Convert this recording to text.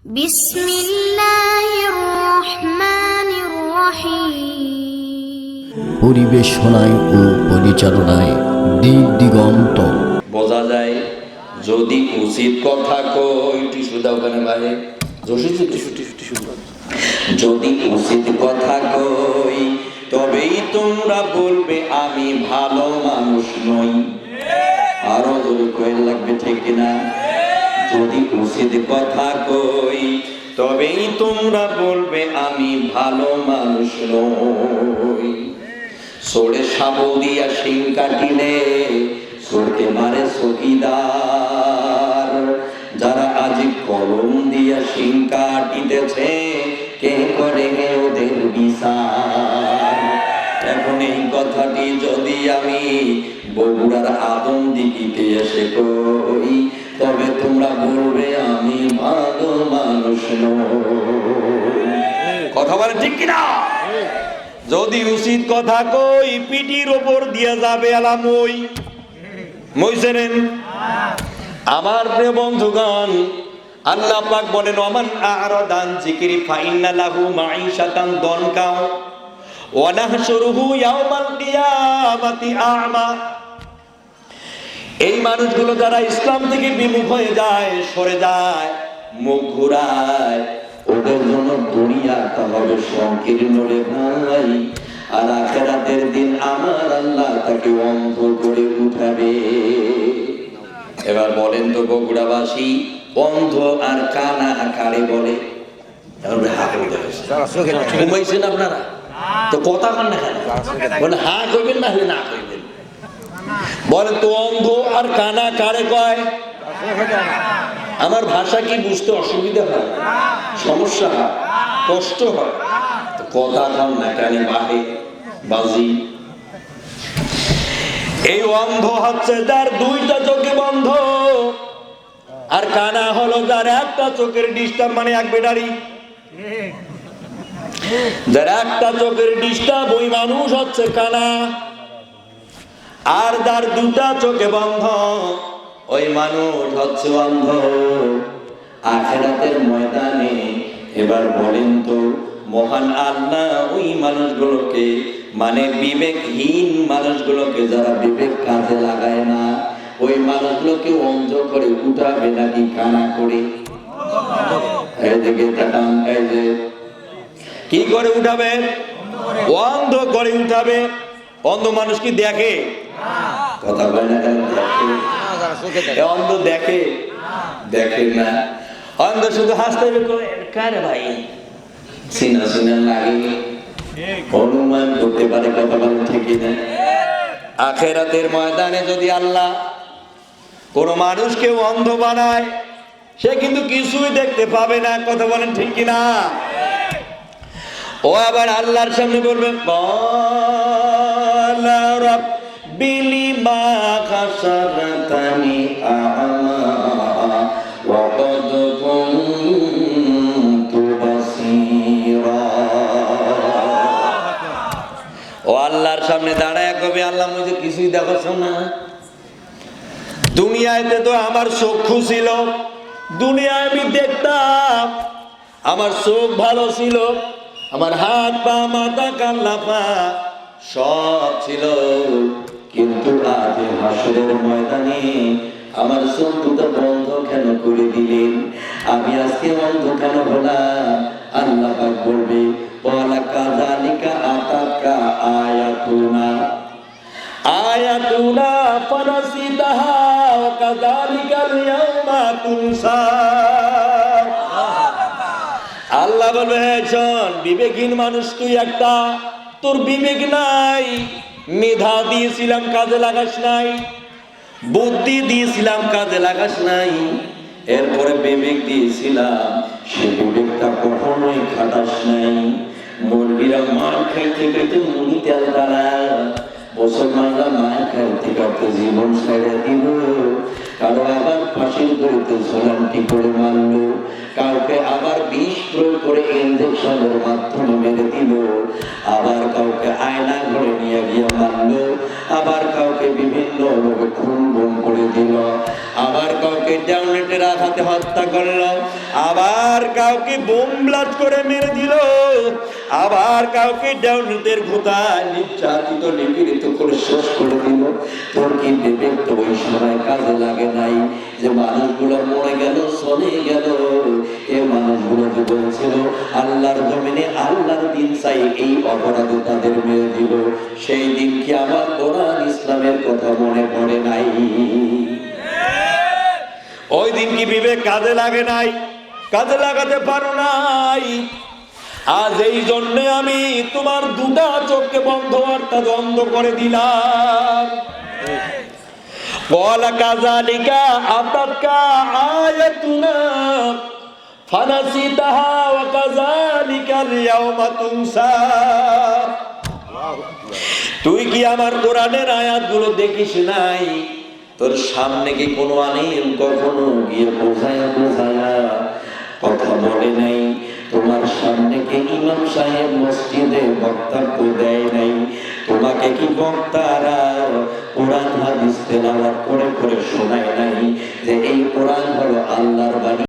বিসমিল্লাহির রহমানির রহিম। পরিবেশনায় ও পরিচালনায় দিক দিগন্ত। বোঝা যায় যদি উচিত কথা কই টিস্যু দাও কেন ভাই, যদি উচিত কথা কই তবেই তোমরা বলবে আমি ভালো মানুষ নই। আরো জোরে কয়েন লাগবে, ঠিক কিনা? যদি উচিত কথা কই তবেই তোমরা বলবে আমি ভালো মানুষ নই। সোড়ে সাবল দিয়া শিং কাটিলে সোরকে মারে চকিদার। যারা আজ কলম দিয়া শিং কাটিতেছে কে করে ওদের বিচার? এখন এই কথাটি যদি আমি বগুড়ার আদম দিঘিতে এসে কই তবে তোমরা বলবে আমি ভালো মানুষ নই। কথা বলেন ঠিক কিনা? যদি উচিত কথা কই পিটির ওপর দিয়ে যাবে আলামই মইছেন। আমার প্রিয় বন্ধুগণ, আল্লাহ পাক বলেন ওমান আরাদান যিকরি ফাইন্না লাহু মাঈশাতান দনকা ওয়া নাহশুরুহু ইয়াওমাল কিয়ামাতি আ'মা। এই মানুষগুলো যারা ইসলাম থেকে বিমুখ হয়ে যায়, সরে যায়, মুখ ঘুরায়, ওদের জন্য দুনিয়াটা হবে সংকীর্ণ রে ভাই। আর আখিরাতের দিন আমার আল্লাহ তাকে অন্ধ করে উঠাবে। এবার বলেন তো বগুড়াবাসী, অন্ধ আর কানা কারে বলে? ঘুমাইছেন আপনারা তো কথা কন না কেন? বলে হা কইবেন না হলে না কইবেন। বলেন তো অন্ধ আর কানা কারে কয়? আমার ভাষা কি বুঝতে অসুবিধা হয়, সমস্যা হয়, কষ্ট হয়? কথা কম না কানে বাহে বাজি। এই অন্ধ হচ্ছে যার দুইটা চোখে বন্ধ, আর কানা হলো যার একটা চোখের ডিস্টার্ব, মানে এক বেটারি। যার একটা চোখের ডিস্টার্ব ওই মানুষ হচ্ছে কানা, আর যার দুটা চোখে বন্ধ ওই মানুষ হচ্ছে অন্ধ। আখিরাতের ময়দানে এবার বলেন তো মহান আল্লাহ ওই মানুষগুলোকে, মানে বিবেকহীন মানুষগুলোকে, যারা বিবেক কাজে লাগায় না, ওই মানুষগুলোকে অন্ধ করে উঠাবে নাকি কানা করে? এই দিকে তাকান, এই যে কি করে উঠাবে? অন্ধ করে উঠাবে। অন্ধ মানুষ কি দেখে? কথা বলে না কেন? দেখে। অন্ধ দেখে? দেখে না। অন্ধ শুধু হাসতে কারে ভাই চিনা চিনা লাগে, অনুমান করতে পারে। কথা বলেন ঠিক না? আখিরাতের ময়দানে যদি আল্লাহ কোন মানুষকে অন্ধ বানায়, সে কিন্তু কিছুই দেখতে পাবে না। কথা বলেন ঠিক কিনা? ও আবার আল্লাহর সামনে বলবে ক্বালা রাব্বি লিমা হাশারতানি আ'মা ওয়া ক্বাদ কুনতু বাসীরা। ও আল্লাহর সামনে দাঁড়ায় কবে, আল্লাহ মুঝে কিছুই দেখাচ্ছ না। দুনিয়াতে তো আমার চক্ষু ছিল, দুনিয়ায় আমি দেখতাম, আমার চোখ ভালো ছিল, আমার হাত পা মাথা কান্না পা সব ছিল, কিন্তু আজ হাসরের ময়দানে আমার চোখ দুটো বন্ধ কেন করে দিলেন? আমি আজকে অন্ধ কেন হলাম? আল্লাহ পাক বলবে ওয়ালা কাযালিকা আতাকা আয়াতুনা আয়াতুনা ফানাসিতাহা ওয়া কাযালিকাল ইয়াওমা তুনসা। আল্লাহ বলবে শোন, বিবেকহীন মানুষ তুই একটা, তোর বিবেক নাই, মেধা দিয়েছিলাম কাজে লাগাস নাই, বুদ্ধি দিয়েছিলাম কাজে লাগাস নাই, এরপরে বিবেক দিয়েছিলাম সে বিবেকটা কখনোই খাটাস নাই। মুরগিরা মার খাইতে খাইতে মুড়ি তেল দাঁড়ায়, মুসলমানরা মার খাইতে খাইতে জীবন ছেড়ে দিল, কারো আবার ফাঁসির দড়িতে ঝোলান্টি করে মারলো, কাউকে আবার বিষ প্রয়োগ করে ইঞ্জেকশনের মাধ্যমে মেরে দিল, আবার কাউকে আয়না ঘরে নিয়ে গিয়ে মারলো, আবার কাউকে বিভিন্ন লোকে খুন গুম করে দিল, আবার কাউকে ডাউনেটের আঘাতে হত্যা করলো, আবার কাউকে বোম ব্লাস্ট করে মেরে দিল, আবার কাউকে ডাউনেটের ঘোড়ায় নির্যাতিত নিপীড়িত করে শেষ করে দিল। তোর কি বিবেক তো ওই সময় কাজে লাগে নাই? যে মানুষগুলো মরে গেল, চলে গেল, এ মানুষগুলো যে বলছিল আল্লাহর জমিনে আল্লাহর দিন চাই, এই অপরাধে তাদের মেরে দিল, সেই দিন কি আমার কোরআন ইসলামের কথা মনে পড়ে নাই? ওই দিন কি বিবেক কাজে লাগে নাই? কাজে লাগাতে পারো নাই। আজ এই জন্য আমি তোমার দুটা চোখকে বন্ধ অর্থাৎ বন্ধ করে দিলাম। বলা কাযালিকা আতাতকা আয়াতুনা ফানাসিতাহা ওয়া কাযালিকাল ইয়াওমা তুনসা। তুই কি আমার কোরআনের আয়াতগুলো দেখিস নাই? তোর সামনে কি কোনো আলেম কখনো গিয়ে বোঝায়া কথা বলে নাই? তোমার সামনে কি ইমাম সাহেব মসজিদে বক্তব্য দেয় নাই? তোমাকে কি বক্তারা কোরআন হাদিস তেলাওয়াত করে করে শোনায় নাই যে এই কোরআন হলো আল্লাহর বাণী?